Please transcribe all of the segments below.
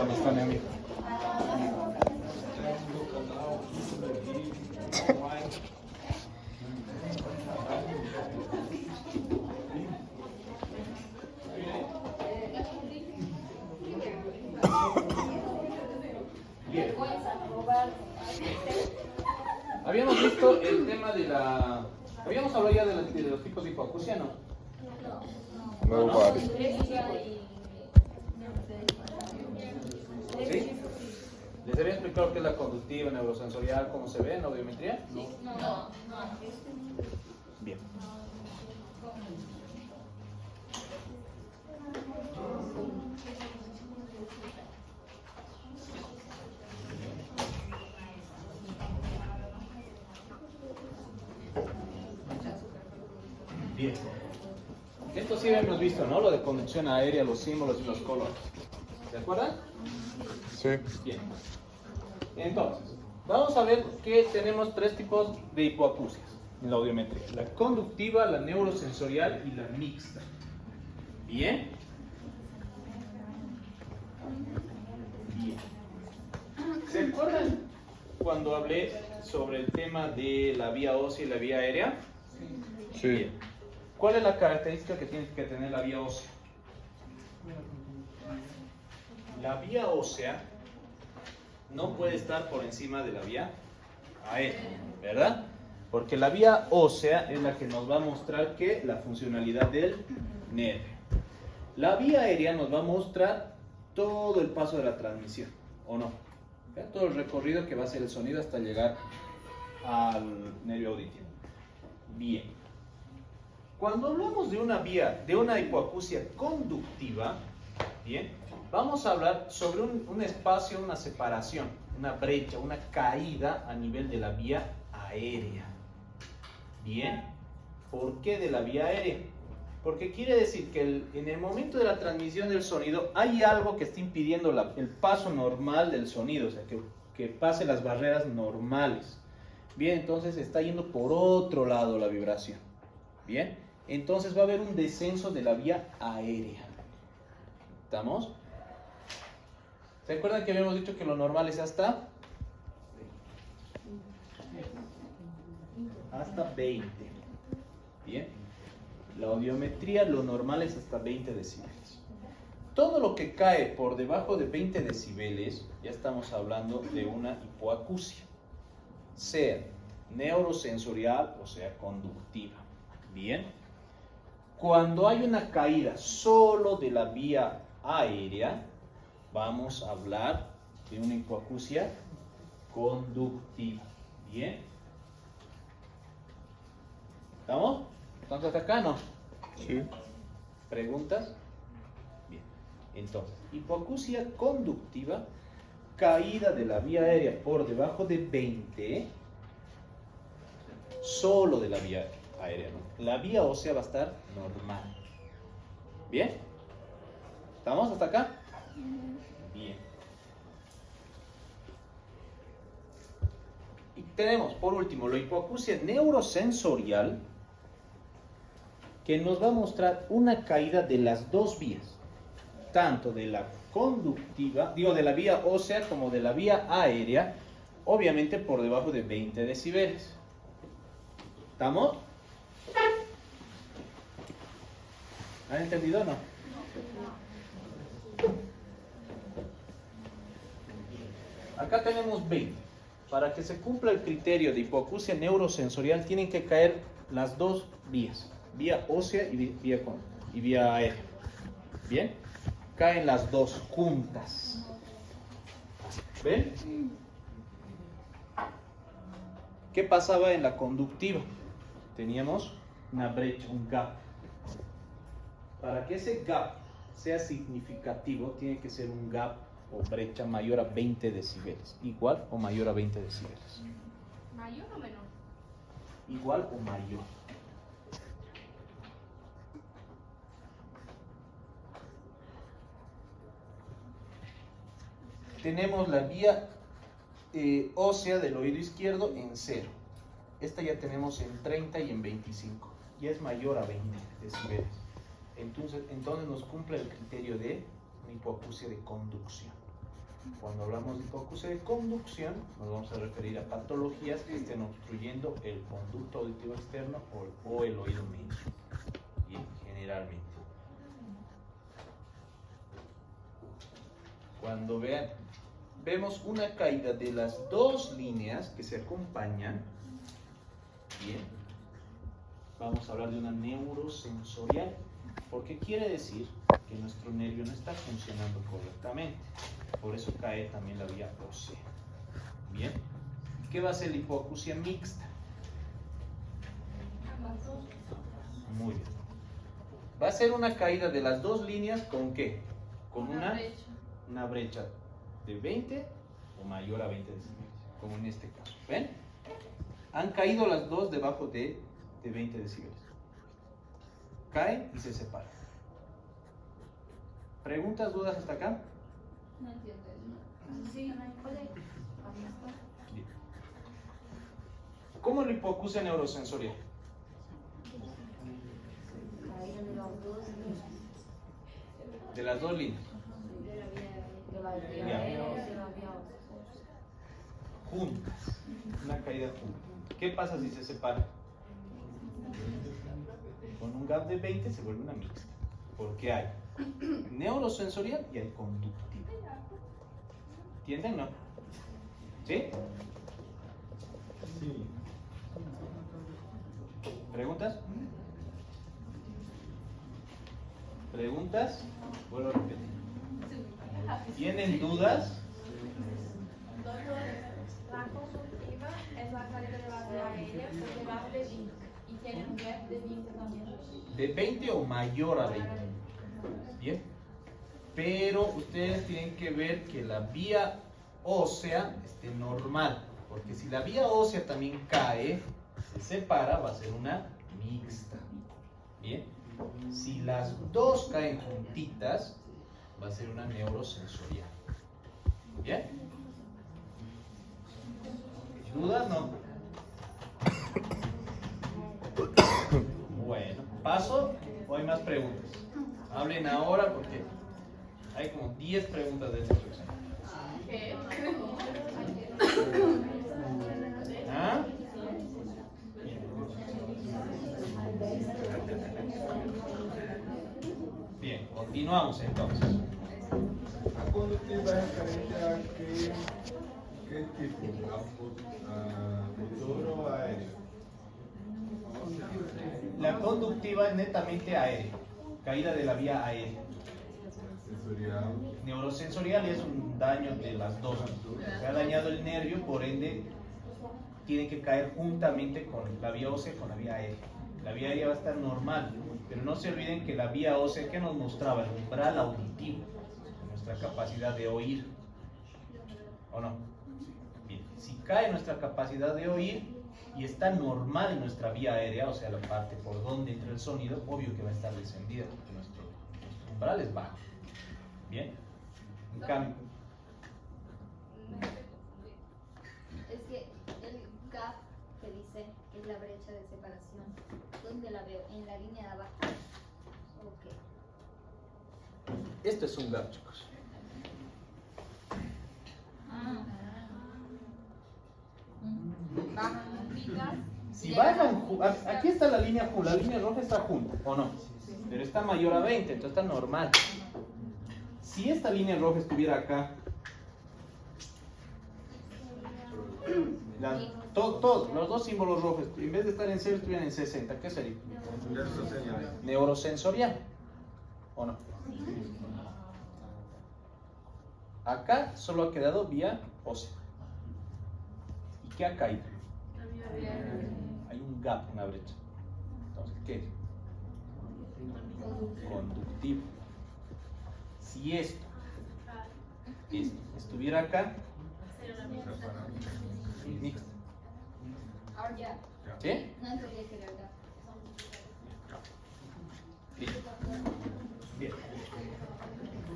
cuando está mi amigo. Bien. Habíamos visto el tema de la... Habíamos hablado ya de los tipos de hipoacusia, ¿no? No, vale. ¿Sí? ¿Les había explicado qué es la conductiva, neurosensorial, cómo se ve en la audiometría? Sí, no. Bien. Bien. Esto sí hemos visto, ¿no? Lo de conducción aérea, los símbolos y los colores. ¿Se acuerdan? Sí. Bien. Entonces, vamos a ver que tenemos tres tipos de hipoacusias en la audiometría. La conductiva, la neurosensorial y la mixta. Bien. Bien. ¿Se acuerdan cuando hablé sobre el tema de la vía ósea y la vía aérea? Sí. Bien. ¿Cuál es la característica que tiene que tener la vía ósea? La vía ósea no puede estar por encima de la vía aérea, ¿verdad? Porque la vía ósea es la que nos va a mostrar que la funcionalidad del nervio. La vía aérea nos va a mostrar todo el paso de la transmisión, ¿o no? ¿Ya? Todo el recorrido que va a hacer el sonido hasta llegar al nervio auditivo. Bien. Cuando hablamos de una vía, de una hipoacusia conductiva, bien, vamos a hablar sobre un espacio, una separación, una brecha, una caída a nivel de la vía aérea. Bien, ¿por qué de la vía aérea? Porque quiere decir que en el momento de la transmisión del sonido hay algo que está impidiendo el paso normal del sonido, o sea, que pase las barreras normales. Bien, entonces está yendo por otro lado la vibración. Bien, entonces va a haber un descenso de la vía aérea. ¿Estamos? ¿Se acuerdan que habíamos dicho que lo normal es hasta 20? Bien. La audiometría lo normal es hasta 20 decibeles. Todo lo que cae por debajo de 20 decibeles, ya estamos hablando de una hipoacusia, sea neurosensorial o sea conductiva. Bien. Cuando hay una caída solo de la vía aérea, vamos a hablar de una hipoacusia conductiva. Bien. ¿Estamos? ¿Estamos hasta acá, no? Sí. ¿Preguntas? Bien. Entonces, hipoacusia conductiva, caída de la vía aérea por debajo de 20, solo de la vía aérea, ¿no? La vía ósea va a estar normal. ¿Bien? ¿Estamos hasta acá? Bien. Y tenemos, por último, la hipoacusia neurosensorial, que nos va a mostrar una caída de las dos vías, tanto de la conductiva, digo, de la vía ósea como de la vía aérea, obviamente por debajo de 20 decibeles. ¿Estamos? ¿Han entendido o no? Acá tenemos 20. Para que se cumpla el criterio de hipoacusia neurosensorial, tienen que caer las dos vías, vía ósea y vía aérea. ¿Bien? Caen las dos juntas. ¿Ven? ¿Qué pasaba en la conductiva? Teníamos una brecha, un gap. Para que ese gap sea significativo, tiene que ser un gap o brecha mayor a 20 decibeles. Igual o mayor a 20 decibeles. ¿Mayor o menor? Igual o mayor. Tenemos la vía ósea del oído izquierdo en 0. Esta ya tenemos en 30 y en 25. Ya es mayor a 20 decibeles. Entonces nos cumple el criterio de una hipoacusia de conducción. Cuando hablamos de hipoacusia de conducción, nos vamos a referir a patologías que estén obstruyendo el conducto auditivo externo o el oído medio. Bien, generalmente. Cuando vemos una caída de las dos líneas que se acompañan, bien, vamos a hablar de una neurosensorial, porque quiere decir que nuestro nervio no está funcionando correctamente. Por eso cae también la vía ósea. Bien. ¿Qué va a ser la hipoacusia mixta? Muy bien. Va a ser una caída de las dos líneas ¿con qué? Con una brecha de 20 o mayor a 20 decibelios, como en este caso. ¿Ven? Han caído las dos debajo de 20 decibeles. Caen y se separan. ¿Preguntas, dudas hasta acá? No entiendo eso. Sí, puede. Bien. ¿Cómo es la hipoacusia neurosensorial? De las dos líneas. Juntas. Una caída junta. ¿Qué pasa si se separan? Con un gap de 20 se vuelve una mixta. Porque hay neurosensorial y hay conductivo. ¿Entienden, no? ¿Sí? Sí. ¿Preguntas? ¿Preguntas? Vuelvo a repetir. ¿Tienen dudas? La conductiva es la caída de la vía aérea por debajo de 20 y tiene un gap de 20 también. De 20 o mayor a 20. Bien. Pero ustedes tienen que ver que la vía ósea esté normal. Porque si la vía ósea también cae, se separa, va a ser una mixta. Bien. Si las dos caen juntitas, va a ser una neurosensorial. ¿Bien? ¿Dudas? No. Bueno, paso o hay más preguntas. Hablen ahora porque hay como 10 preguntas de esta sección. ¿Qué? ¿Ah? Bien, continuamos entonces. A conductiva es referente a qué tipo? ¿Motor o aéreo? La conductiva es netamente aérea, caída de la vía aérea. Sensorial. Neurosensorial es un daño de las dos. Se ha dañado el nervio, por ende tiene que caer juntamente con la vía ósea, con la vía aérea. La vía aérea va a estar normal, pero no se olviden que la vía ósea que nos mostraba el umbral auditivo, nuestra capacidad de oír, ¿o no? Bien, si cae nuestra capacidad de oír y está normal en nuestra vía aérea, o sea la parte por donde entra el sonido, obvio que va a estar descendida, porque nuestro umbral es bajo. Bien, en cambio, Es que el gap que dice que es la brecha de separación, ¿dónde la veo? ¿En la línea de abajo? Ok. esto es un gap, chicos. Bajan juntitas. Si bajan, aquí está la línea roja está junta, ¿o no? Pero está mayor a 20, entonces está normal. Si esta línea roja estuviera acá, los dos símbolos rojos, en vez de estar en 0, estuvieran en 60, ¿qué sería? Neurosensorial, ¿o no? Acá solo ha quedado vía ósea. ¿Y qué ha caído? Hay un gap, una brecha. Entonces, ¿qué es? Conductivo. Si esto estuviera acá, mixta. Ahora ya. ¿Sí? No entendía que era el gap. Bien. Bien.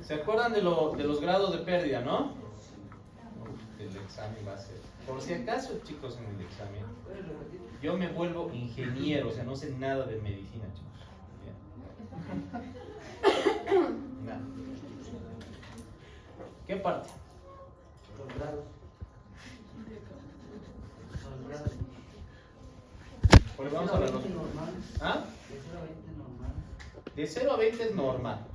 ¿Se acuerdan de los grados de pérdida, no? El examen va a ser. Por si acaso, chicos, en el examen, yo me vuelvo ingeniero, o sea, no sé nada de medicina, chicos. Bien. Nada. ¿Qué parte? De 0 a 20 es normal.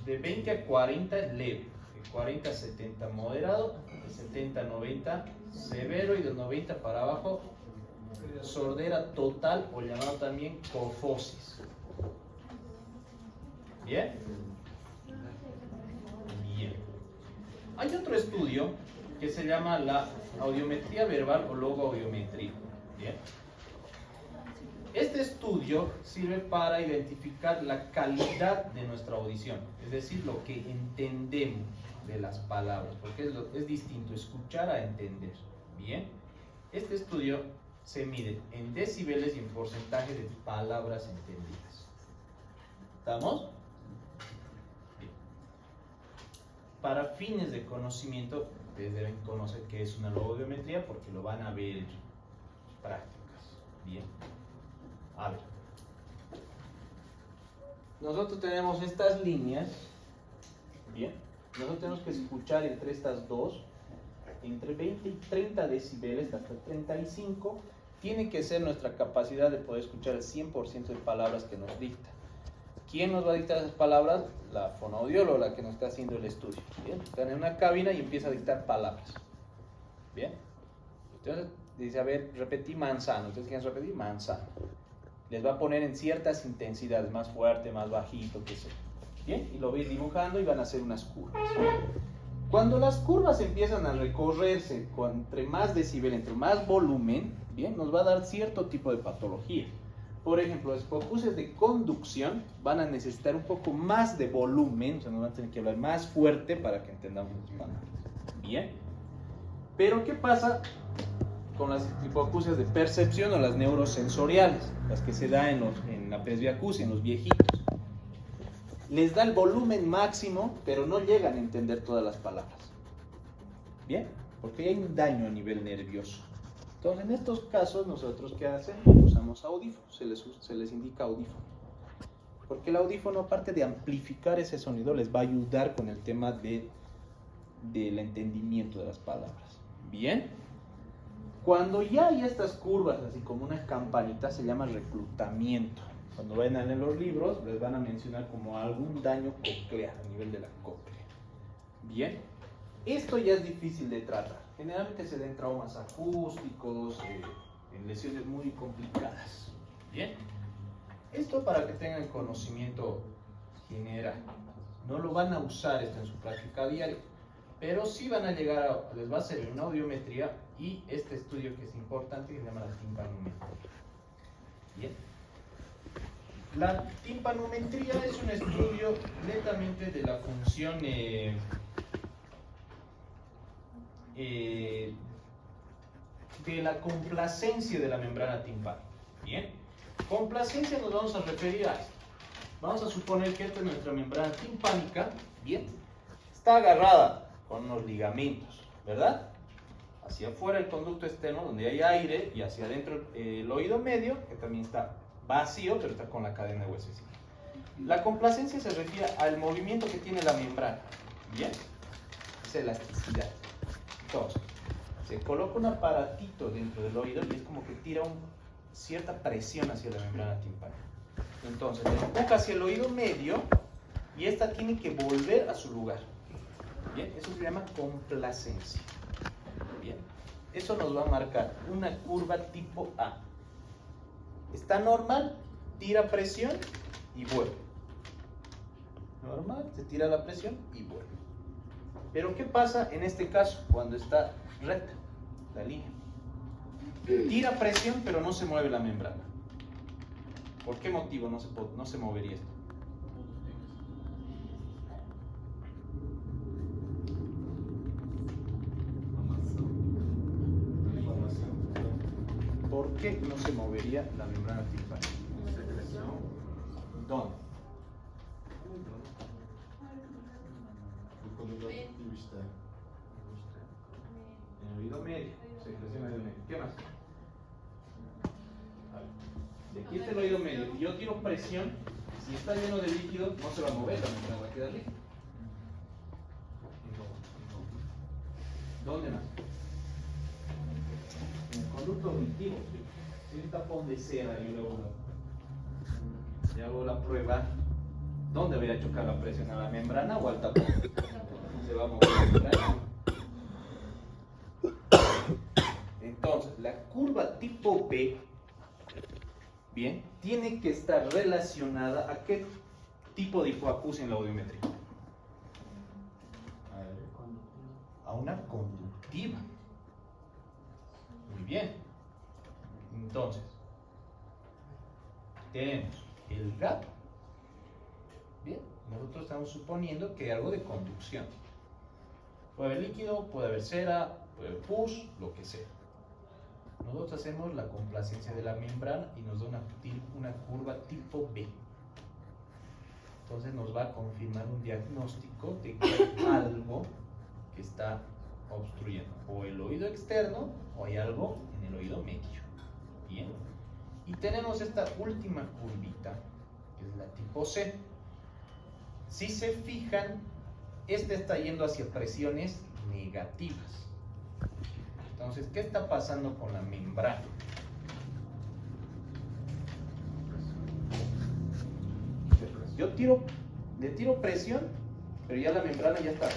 De 20 a 40 es leve. De 40 a 70 moderado. De 70 a 90 severo. Y de 90 para abajo sordera total o llamado también cofosis. ¿Bien? Bien. Hay otro estudio que se llama la audiometría verbal o logoaudiometría. Bien. Este estudio sirve para identificar la calidad de nuestra audición, es decir, lo que entendemos de las palabras, porque es distinto escuchar a entender. Bien. Este estudio se mide en decibeles y en porcentaje de palabras entendidas. ¿Estamos? Bien. Para fines de conocimiento, ustedes deben conocer qué es una logoaudiometría porque lo van a ver en prácticas. Bien. A ver. Nosotros tenemos estas líneas. Bien. Nosotros tenemos que escuchar entre estas dos, entre 20 y 30 decibeles, hasta 35. Tiene que ser nuestra capacidad de poder escuchar el 100% de palabras que nos dicta. ¿Quién nos va a dictar esas palabras? La fonoaudióloga, la que nos está haciendo el estudio. ¿Bien? Están en una cabina y empieza a dictar palabras. ¿Bien? Entonces dice, a ver, repetí manzano. Ustedes quieren repetir manzano. Les va a poner en ciertas intensidades, más fuerte, más bajito, qué sé. ¿Bien? Y lo voy dibujando y van a hacer unas curvas. Cuando las curvas empiezan a recorrerse entre más decibel, entre más volumen, ¿bien? Nos va a dar cierto tipo de patología. Por ejemplo, las hipoacusias de conducción van a necesitar un poco más de volumen, o sea, nos van a tener que hablar más fuerte para que entendamos las palabras. ¿Bien? Pero, ¿qué pasa con las hipoacusias de percepción o las neurosensoriales? Las que se da en la presbiacusia, en los viejitos. Les da el volumen máximo, pero no llegan a entender todas las palabras. ¿Bien? Porque hay un daño a nivel nervioso. Entonces, en estos casos, nosotros, ¿qué hacen? Usamos audífonos, se les indica audífono. Porque el audífono, aparte de amplificar ese sonido, les va a ayudar con el tema del entendimiento de las palabras. ¿Bien? Cuando ya hay estas curvas, así como una campanita, se llama reclutamiento. Cuando vayan a leer los libros, les van a mencionar como algún daño coclear a nivel de la cóclea. Bien, esto ya es difícil de tratar. Generalmente se da en traumas acústicos, en lesiones muy complicadas. Bien, esto para que tengan conocimiento general. No lo van a usar esto en su práctica diaria, pero sí van a llegar les va a servir una audiometría y este estudio que es importante que se llama la timpanometría. Bien. La timpanometría es un estudio netamente de la función de la complacencia de la membrana timpánica. Bien, complacencia nos vamos a referir a esto. Vamos a suponer que esta es nuestra membrana timpánica. Bien, está agarrada con unos ligamentos, ¿verdad? Hacia afuera el conducto externo donde hay aire y hacia adentro el oído medio que también está vacío, pero está con la cadena de huesecita. La complacencia se refiere al movimiento que tiene la membrana. ¿Bien? Es elasticidad. Entonces, se coloca un aparatito dentro del oído y es como que tira cierta presión hacia la membrana timpánica. Entonces, le empuja hacia el oído medio y esta tiene que volver a su lugar. ¿Bien? Eso se llama complacencia. Bien. Eso nos va a marcar una curva tipo A. Está normal, tira presión y vuelve. Normal, se tira la presión y vuelve. Pero ¿qué pasa en este caso cuando está recta la línea? Tira presión pero no se mueve la membrana. ¿Por qué motivo no se movería esto? ¿Por qué no se movería la membrana timpánica? ¿Dónde? En el oído medio. Secreción del oído medio. ¿Qué más? De aquí está el oído medio. Yo tiro presión. Si está lleno de líquido, no se va a mover, la membrana va a quedar líquida. ¿Dónde más? En el conducto auditivo. Si un tapón de cera, yo le hago la prueba ¿Dónde voy a chocar la presión? ¿A la membrana o al tapón? Se va a mover la membrana. Entonces, la curva tipo B, bien, tiene que estar relacionada a qué tipo de hipoacusia en la audiometría. A una conductiva. Muy bien. Entonces, tenemos el gap. Bien, nosotros estamos suponiendo que hay algo de conducción. Puede haber líquido, puede haber cera, puede haber pus, lo que sea. Nosotros hacemos la complacencia de la membrana y nos da una curva tipo B. Entonces nos va a confirmar un diagnóstico de que hay algo que está obstruyendo o el oído externo o hay algo en el oído medio. Bien. Y tenemos esta última curvita, que es la tipo C. Si se fijan, esta está yendo hacia presiones negativas. Entonces, ¿qué está pasando con la membrana? Yo le tiro presión, pero ya la membrana ya está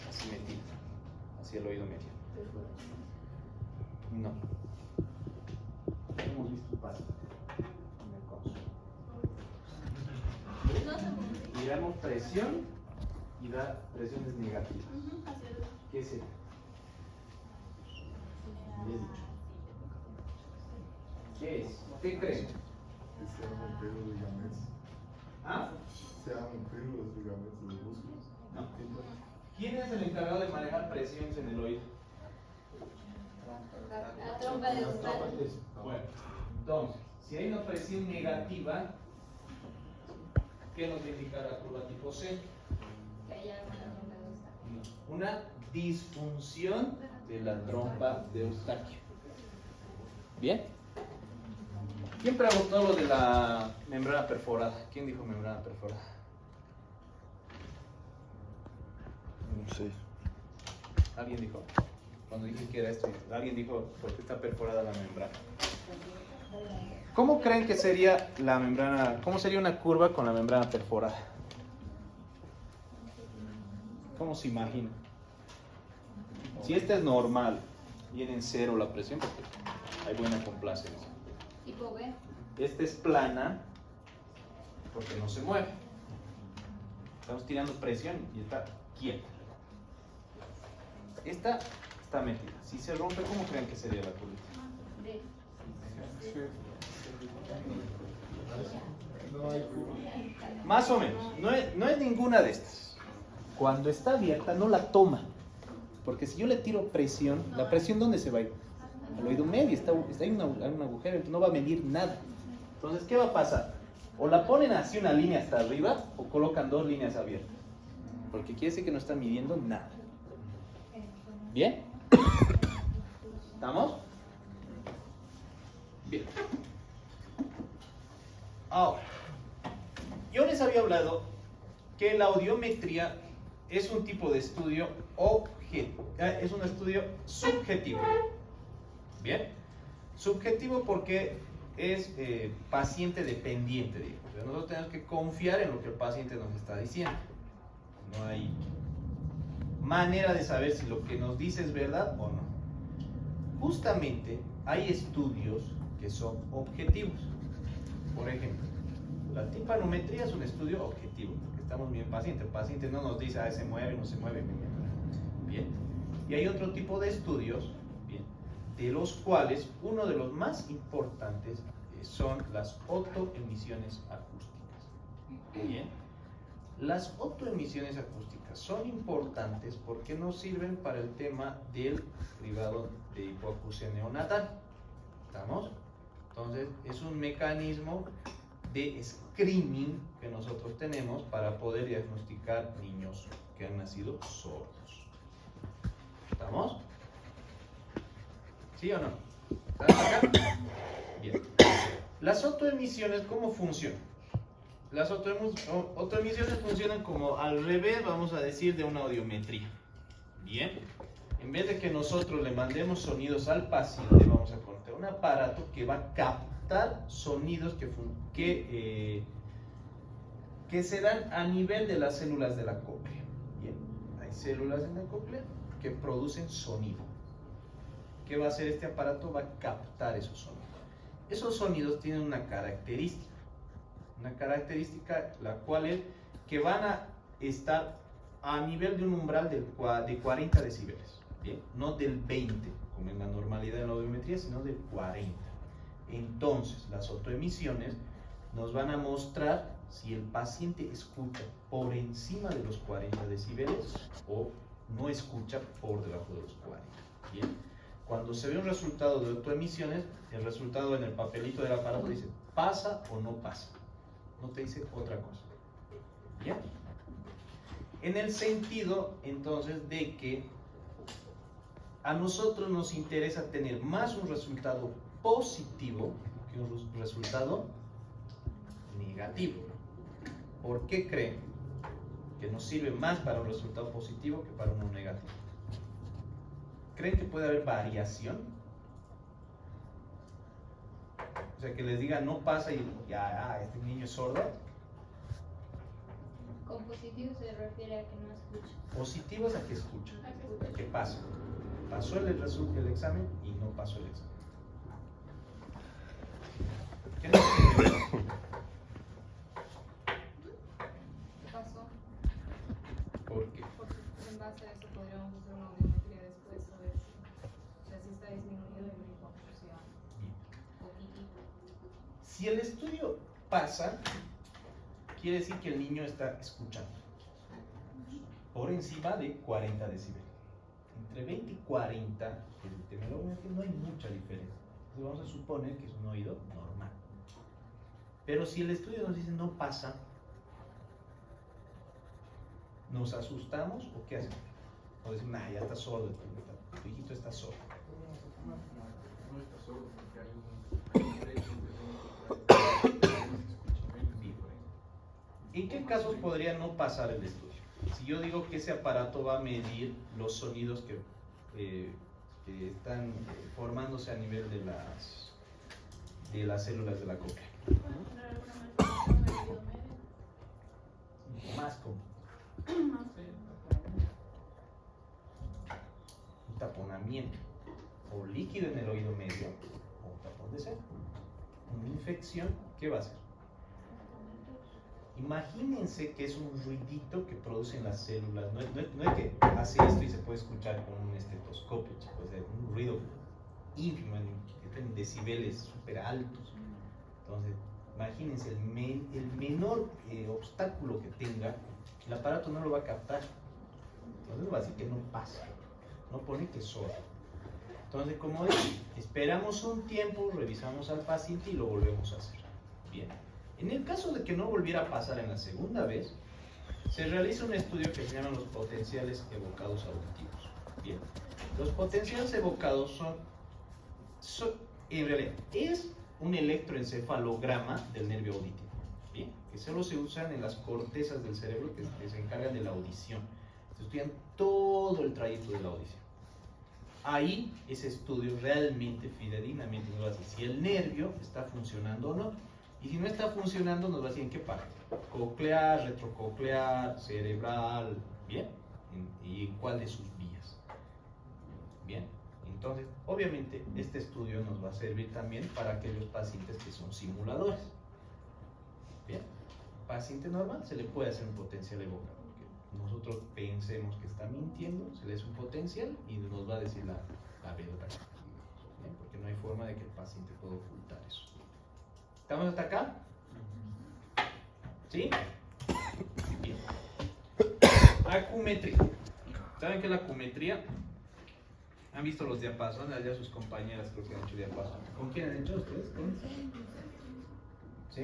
así metida hacia el oído medio. No. Hemos visto paso en el consumo. Y damos presión y da presiones negativas. ¿Qué será? ¿Qué es? ¿Qué creen? Se han rompido los ligamentos. ¿Ah? Se han rompido los ligamentos de los músculos. No. ¿Quién es el encargado de manejar presiones en el oído? La trompa de Eustaquio. Bueno, entonces, si hay una presión negativa, ¿qué nos indica la curva tipo C? Que haya una trompa de Eustaquio. Una disfunción de la trompa de Eustaquio. ¿Bien? ¿Quién preguntó lo de la membrana perforada? ¿Quién dijo membrana perforada? No sé. ¿Alguien dijo? Cuando dije que era esto, alguien dijo por qué está perforada la membrana. ¿Cómo creen que sería la membrana? ¿Cómo sería una curva con la membrana perforada? ¿Cómo se imagina? Si esta es normal, viene en cero la presión porque hay buena complacencia. Tipo B. Esta es plana porque no se mueve. Estamos tirando presión y está quieta. Esta está metida. Si se rompe, ¿cómo creen que sería la curva? D. No hay curva. Más o menos. No es ninguna de estas. Cuando está abierta, no la toma. Porque si yo le tiro presión, ¿la presión dónde se va a ir? Al oído medio. Está ahí un agujero, entonces no va a medir nada. Entonces, ¿qué va a pasar? O la ponen así una línea hasta arriba o colocan dos líneas abiertas. Porque quiere decir que no está midiendo nada. ¿Bien? ¿Estamos? Bien. Ahora, yo les había hablado que la audiometría es un tipo de estudio es un estudio subjetivo. ¿Bien? Subjetivo porque es paciente dependiente, digamos. Nosotros tenemos que confiar en lo que el paciente nos está diciendo. No hay manera de saber si lo que nos dice es verdad o no. Justamente hay estudios que son objetivos. Por ejemplo, la timpanometría es un estudio objetivo, porque estamos bien paciente. El paciente no nos dice, se mueve, no se mueve. Bien. Y hay otro tipo de estudios, bien, de los cuales uno de los más importantes son las otoemisiones acústicas. Bien. Las otoemisiones acústicas son importantes porque nos sirven para el tema del cribado de hipoacusia neonatal. ¿Estamos? Entonces, es un mecanismo de screening que nosotros tenemos para poder diagnosticar niños que han nacido sordos. ¿Estamos? ¿Sí o no? ¿Están acá? Bien. Las otoemisiones, ¿cómo funcionan? Las otoemisiones funcionan como al revés, vamos a decir, de una audiometría. Bien. En vez de que nosotros le mandemos sonidos al paciente, vamos a conectar un aparato que va a captar sonidos que que se dan a nivel de las células de la cóclea. Bien, hay células en la cóclea que producen sonido. ¿Qué va a hacer este aparato? Va a captar esos sonidos. Esos sonidos tienen una característica la cual es que van a estar a nivel de un umbral de 40 decibeles, ¿bien? No del 20, como en la normalidad de la audiometría, sino del 40. Entonces, las autoemisiones nos van a mostrar si el paciente escucha por encima de los 40 decibeles o no escucha por debajo de los 40. ¿Bien? Cuando se ve un resultado de autoemisiones, el resultado en el papelito del aparato dice pasa o no pasa. No te dice otra cosa. ¿Bien? En el sentido, entonces, de que a nosotros nos interesa tener más un resultado positivo que un resultado negativo. ¿Por qué creen que nos sirve más para un resultado positivo que para uno negativo? ¿Creen que puede haber variación? O sea, que les diga no pasa y ya, este niño es sordo. Con positivo se refiere a que no escucha. Positivos a que escucha. ¿Qué pasa? Pasó el examen y no pasó el examen. ¿Qué no se ¿Qué pasó? ¿Por qué? Porque en base a eso podríamos hacer una audiometría después, a ver si está disminuido y no sea poquitito. Si el estudio pasa, quiere decir que el niño está escuchando por encima de 40 decibeles. Entre 20 y 40, epidemiológicamente no hay mucha diferencia. Entonces vamos a suponer que es un oído normal. Pero si el estudio nos dice no pasa, ¿nos asustamos o qué hacemos? O decimos, nah, ya está sordo, tu hijito está sordo. No está sordo porque hay un derecho ¿En qué casos podría no pasar el estudio? Si yo digo que ese aparato va a medir los sonidos que están formándose a nivel de las células de la cóclea. Más como un taponamiento o líquido en el oído medio o un tapón de seno. Una infección, ¿qué va a hacer? Imagínense que es un ruidito que producen las células. No es que hace esto y se puede escuchar con un estetoscopio, chicos. Es un ruido ínfimo, en decibeles súper altos. Entonces, imagínense, el menor obstáculo que tenga, el aparato no lo va a captar. Entonces va a decir que no pasa. No pone que sordo. Entonces, como dije, esperamos un tiempo, revisamos al paciente y lo volvemos a hacer. Bien. En el caso de que no volviera a pasar en la segunda vez, se realiza un estudio que se llama los potenciales evocados auditivos. Bien, los potenciales evocados son en realidad, es un electroencefalograma del nervio auditivo, ¿bien? Que solo se usan en las cortezas del cerebro que se encargan de la audición. Se estudian todo el trayecto de la audición. Ahí ese estudio realmente fidedignamente nos va a decir si el nervio está funcionando o no. Y si no está funcionando, nos va a decir en qué parte. Coclear, retrococlear, cerebral, ¿bien? Y cuál de sus vías. Bien, entonces, obviamente, este estudio nos va a servir también para aquellos pacientes que son simuladores. Bien, paciente normal se le puede hacer un potencial evocado. Que nosotros pensemos que está mintiendo, se le hace un potencial y nos va a decir la verdad. Bien, porque no hay forma de que el paciente pueda ocultar eso. ¿Estamos hasta acá? ¿Sí? Bien. Acumetría. ¿Saben qué es la acumetría? ¿Han visto los diapasones? Allá sus compañeras creo que han hecho diapasones. ¿Con quién han hecho ustedes? ¿Sí?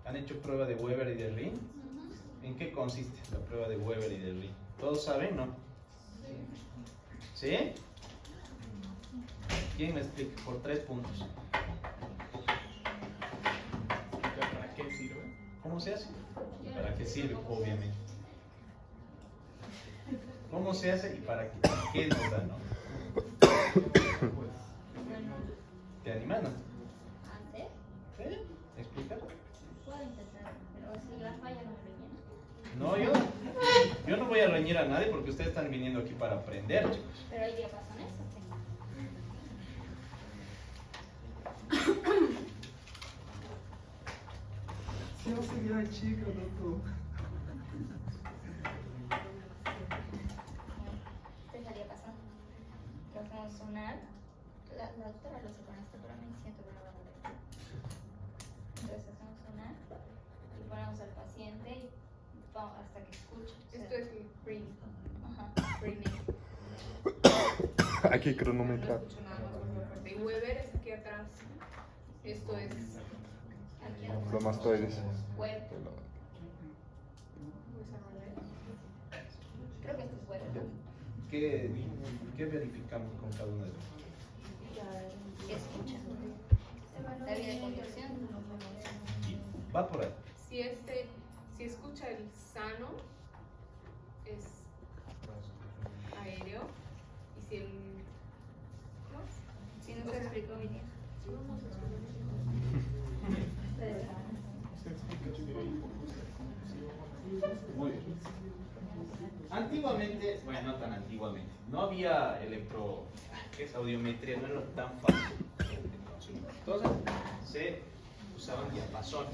¿Han hecho prueba de Weber y de Ring? ¿En qué consiste la prueba de Weber y de Ring? ¿Todos saben, no? ¿Sí? ¿Quién me explica? Por 3 puntos. ¿Para qué sirve? ¿Cómo se hace? ¿Para qué sirve? Obviamente. ¿Cómo se hace y para qué? ¿Qué nos da, no? ¿Te animan? ¿Hacer? ¿Sí? ¿Explica? Puedo intentar, pero si la falla no No, yo no voy a reñir a nadie porque ustedes están viniendo aquí para aprender, chicos. Pero hay diapasones. Si no seguía chico, loco. Este es el diapasón. Lo hacemos sonar. La doctora lo hace con esto, pero me siento que no va a doler. Entonces hacemos sonar y ponemos al paciente y vamos hasta que escuche. Esto es el ring. Ajá, ring. Hay que No cronometrar. escucho nada más por la parte. Y Weber es aquí atrás. Esto es Aquí Los mastoides. web. Creo que esto es web. ¿Qué verificamos con cada uno de ellos? ¿Qué escucha? La vía de conducción. Va por ahí. si escucha el sano es aéreo y si el ¿no? Si no se explicó mi día. Muy bien. Antiguamente, bueno, no tan antiguamente, no había ¿qué es audiometría? No era tan fácil. Entonces, se usaban diapasones.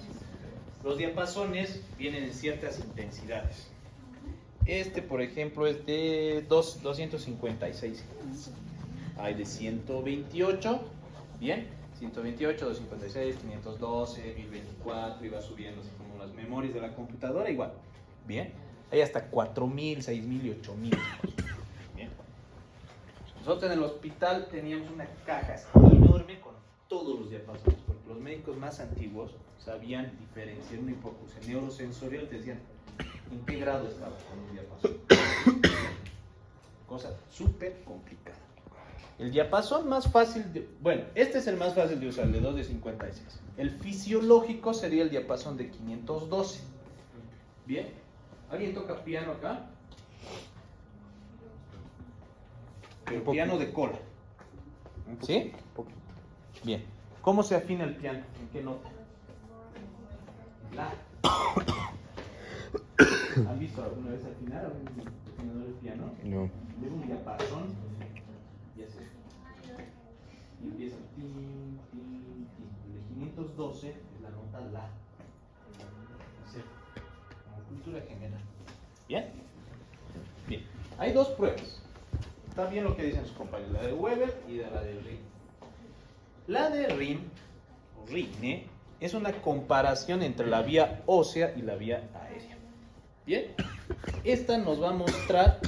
Los diapasones vienen en ciertas intensidades. Este, por ejemplo, es de 256. Hay de 128, bien, 128, 256, 512, 1024, y va subiendo así como las memorias de la computadora, igual, bien. Hay hasta 4000, 6000 y 8000. Bien. Nosotros en el hospital teníamos una caja enorme con todos los diapasones, porque los médicos más antiguos sabían diferenciar una hipoacusia neurosensorial, te decían en qué grado estaba con un diapasón. Cosa súper complicada. El diapasón más fácil bueno, este es el más fácil de usar, el de 2 de 56. El fisiológico sería el diapasón de 512. Bien. ¿Alguien toca piano acá? Pero piano de cola. ¿Sí? Bien. ¿Cómo se afina el piano? ¿En qué nota? La. ¿Han visto alguna vez afinar a un afinador de piano? No. Es un diapasón y así. Y empieza tin, tin, tin. El de 512 es la nota la. Así. Como cultura general. ¿Bien? Bien. Hay dos pruebas. Está bien lo que dicen sus compañeros, la de Weber y de la de Rin. La de Rin, o Rine, es una comparación entre la vía ósea y la vía aérea. Bien, esta nos va a mostrar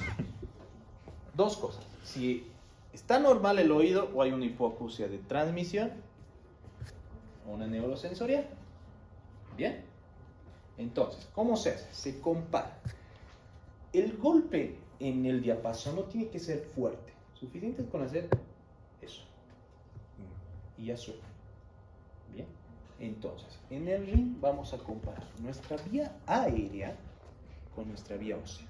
dos cosas. Si está normal el oído o hay una hipoacusia de transmisión o una neurosensorial. Bien, entonces, ¿cómo se hace? Se compara. El golpe en el diapasón no tiene que ser fuerte. Suficiente con hacer eso. Y ya suena. Bien. Entonces, en el ring vamos a comparar nuestra vía aérea con nuestra vía ósea.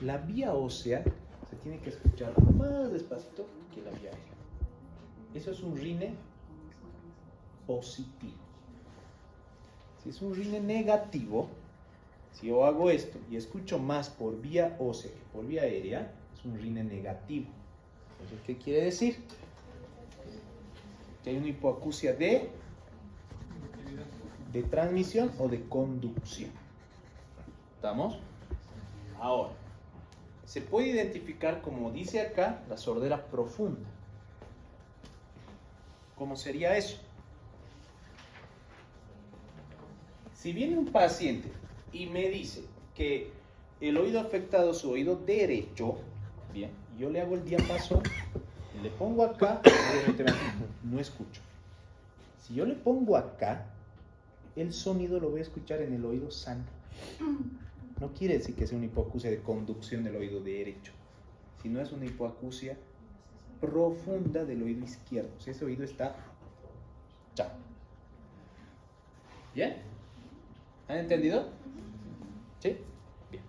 La vía ósea se tiene que escuchar más despacito que la vía aérea. Eso es un rine positivo. Si es un rine negativo, si yo hago esto y escucho más por vía ósea que por vía aérea, es un rine negativo. Entonces, ¿qué quiere decir? Que hay una hipoacusia de transmisión o de conducción. ¿Estamos? Ahora, se puede identificar, como dice acá, la sordera profunda. ¿Cómo sería eso? Si viene un paciente y me dice que el oído afectado es su oído derecho, bien, yo le hago el diapasón, le pongo acá, obviamente no escucho. Si yo le pongo acá, el sonido lo voy a escuchar en el oído sano. No quiere decir que sea una hipoacusia de conducción del oído derecho, sino es una hipoacusia profunda del oído izquierdo. O sea, ese oído está chao. ¿Bien? ¿Han entendido? ¿Sí? Bien.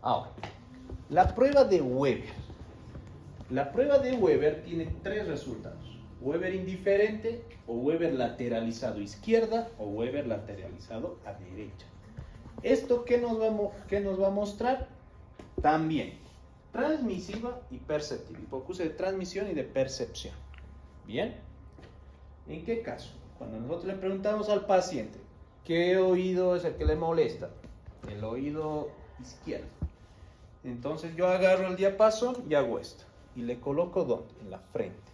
Ahora, la prueba de Weber. La prueba de Weber tiene tres resultados. Weber indiferente, o Weber lateralizado izquierda, o Weber lateralizado a derecha. ¿Esto qué nos va a mostrar? También transmisiva y perceptiva. Hipoacusia de transmisión y de percepción. ¿Bien? ¿En qué caso? Cuando nosotros le preguntamos al paciente ¿qué oído es el que le molesta? El oído izquierdo. Entonces yo agarro el diapasón y hago esto. Y le coloco ¿dónde? En la frente.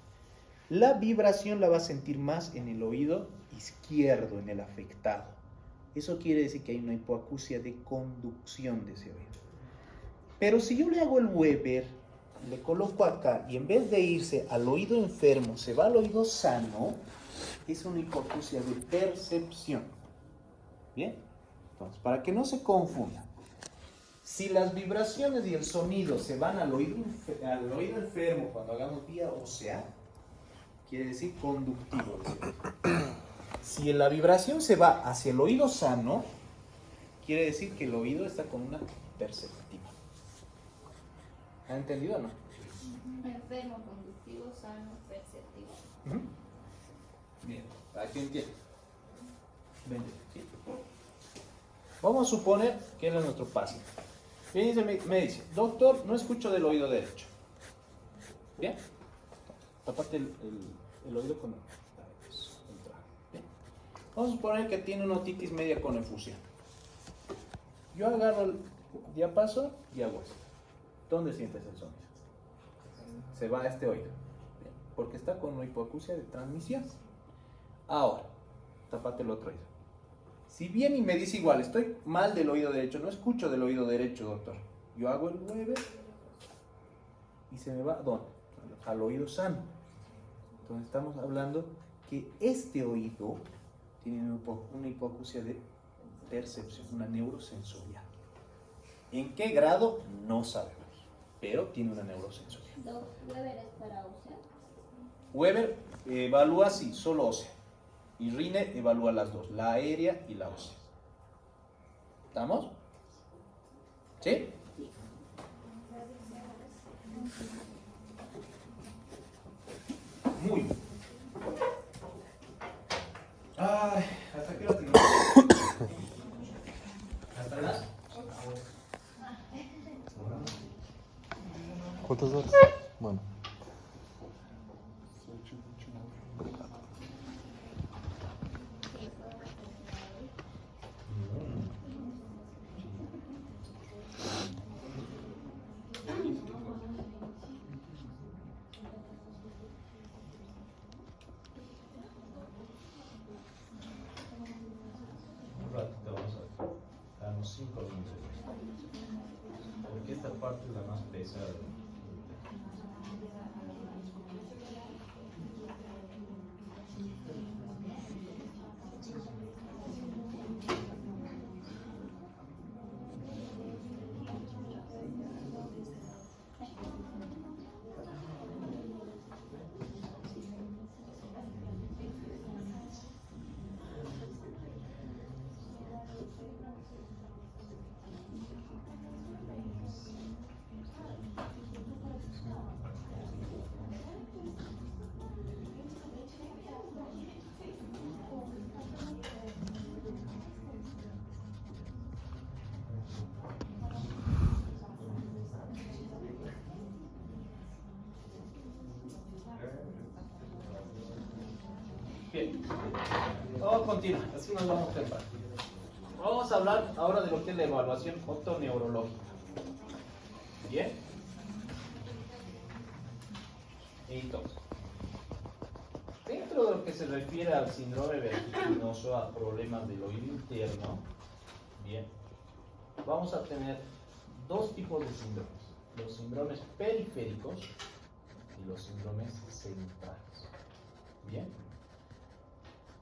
La vibración la va a sentir más en el oído izquierdo, en el afectado. Eso quiere decir que hay una hipoacusia de conducción de ese oído. Pero si yo le hago el Weber, le coloco acá y en vez de irse al oído enfermo, se va al oído sano, es una hipoacusia de percepción. ¿Bien? Entonces, para que no se confunda, si las vibraciones y el sonido se van al oído enfermo cuando hagamos vía ósea, quiere decir conductivo. Si la vibración se va hacia el oído sano, quiere decir que el oído está con una perceptiva. ¿Ha entendido o no? Enfermo, conductivo, sano, perceptivo. Bien, para que entienda. ¿Sí? Vamos a suponer que él es nuestro paciente. Bien, me dice, doctor, no escucho del oído derecho. Bien, tapate el oído con el traje. Bien. Vamos a suponer que tiene una otitis media con efusión. Yo agarro el diapasón y hago esto. ¿Dónde sientes el sonido? Se va a este oído. Bien, porque está con una hipoacusia de transmisión. Ahora, tapate el otro oído. Si viene y me dice igual, estoy mal del oído derecho, no escucho del oído derecho, doctor. Yo hago el 9 y se me va, ¿dónde? Al oído sano. Entonces estamos hablando que este oído tiene una hipoacusia de percepción, una neurosensorial. ¿En qué grado? No sabemos, pero tiene una neurosensorial. ¿Weber es para ósea? Weber evalúa sí, solo ósea. Y Rine evalúa las dos, la aérea y la ósea. ¿Estamos? ¿Sí? Muy bien. Ay, ¿hasta qué hora tenemos? ¿Hasta las? ¿Cuántas horas? Bueno. Un ratito vamos a darnos 5 minutos. Porque esta parte es la más pesada. Bien, vamos a continuar, así nos vamos temprano. Vamos a hablar ahora de lo que es la evaluación otoneurológica. Bien. Entonces, dentro de lo que se refiere al síndrome vertiginoso, a problemas del oído interno, bien, vamos a tener dos tipos de síndromes: los síndromes periféricos y los síndromes centrales. Bien.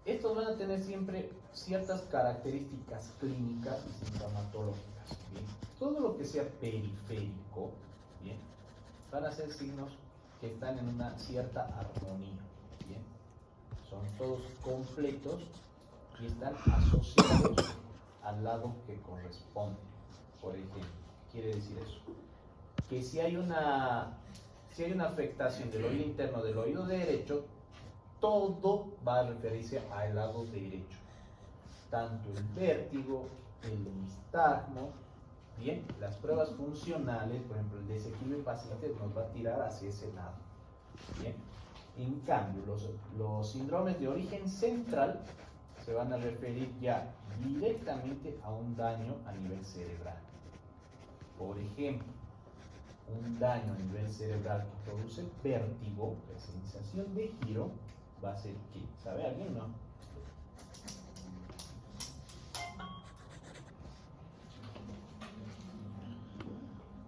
Estos van a tener siempre ciertas características clínicas y sintomatológicas. ¿Bien? Todo lo que sea periférico, ¿bien?, van a ser signos que están en una cierta armonía. ¿Bien? Son todos completos y están asociados al lado que corresponde. Por ejemplo, quiere decir eso, que si hay una afectación del oído interno del oído derecho, todo va a referirse al lado derecho. Tanto el vértigo, el nistagmo. Bien, las pruebas funcionales, por ejemplo, el desequilibrio paciente nos va a tirar hacia ese lado. Bien, en cambio, los síndromes de origen central se van a referir ya directamente a un daño a nivel cerebral. Por ejemplo, un daño a nivel cerebral que produce vértigo, la sensación de giro, va a ser ¿qué? ¿Sabe alguien? No.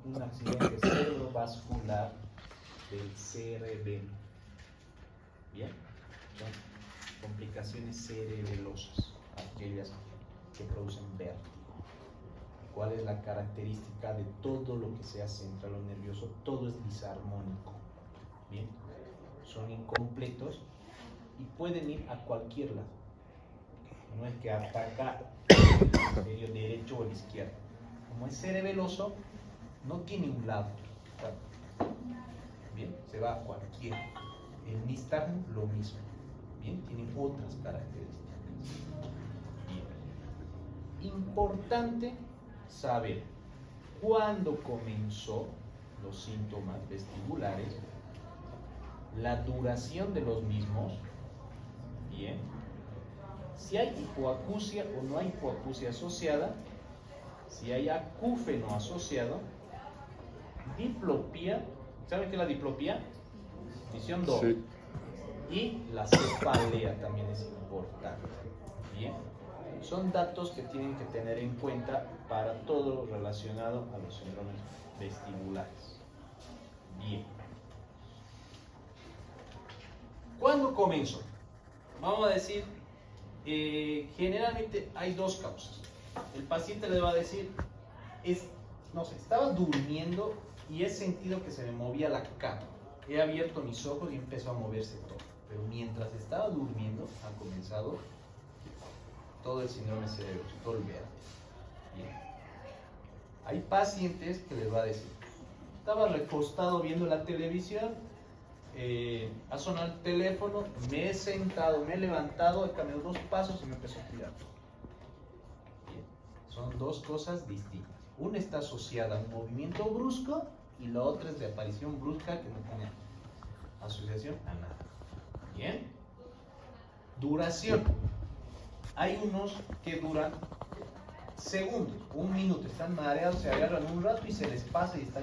Un accidente cerebrovascular del cerebelo. Bien, son complicaciones cerebelosas, aquellas que producen vértigo. ¿Cuál es la característica de todo lo que sea central o nervioso? Todo es disarmónico. Bien, son incompletos y pueden ir a cualquier lado. No es que ataca el hemisferio derecho o el izquierdo. Como es cerebeloso, no tiene un lado. Bien, se va a cualquiera. El nistagmo, lo mismo. Bien, tiene otras características. Bien. Importante saber cuándo comenzó los síntomas vestibulares, la duración de los mismos, bien, si hay hipoacusia o no hay hipoacusia asociada, si hay acúfeno asociado, diplopía. ¿Saben qué es la diplopía? Visión doble. Sí. Y la cefalea también es importante. Bien, son datos que tienen que tener en cuenta para todo lo relacionado a los síndromes vestibulares. Bien. ¿Cuándo comenzó? Vamos a decir, generalmente hay dos causas. El paciente le va a decir, no sé, estaba durmiendo y he sentido que se me movía la cama. He abierto mis ojos y empezó a moverse todo. Pero mientras estaba durmiendo, ha comenzado todo el síndrome cerebroso, todo el vértigo. Bien. Hay pacientes que les va a decir, estaba recostado viendo la televisión, ha sonado el teléfono, me he sentado, me he levantado, he caminado 2 pasos y me empezó a girar. Bien. Son dos cosas distintas. Una está asociada a un movimiento brusco y la otra es de aparición brusca que no tiene asociación a nada. Bien. Duración. Hay unos que duran segundos, 1 minuto, están mareados, se agarran un rato y se les pasa y están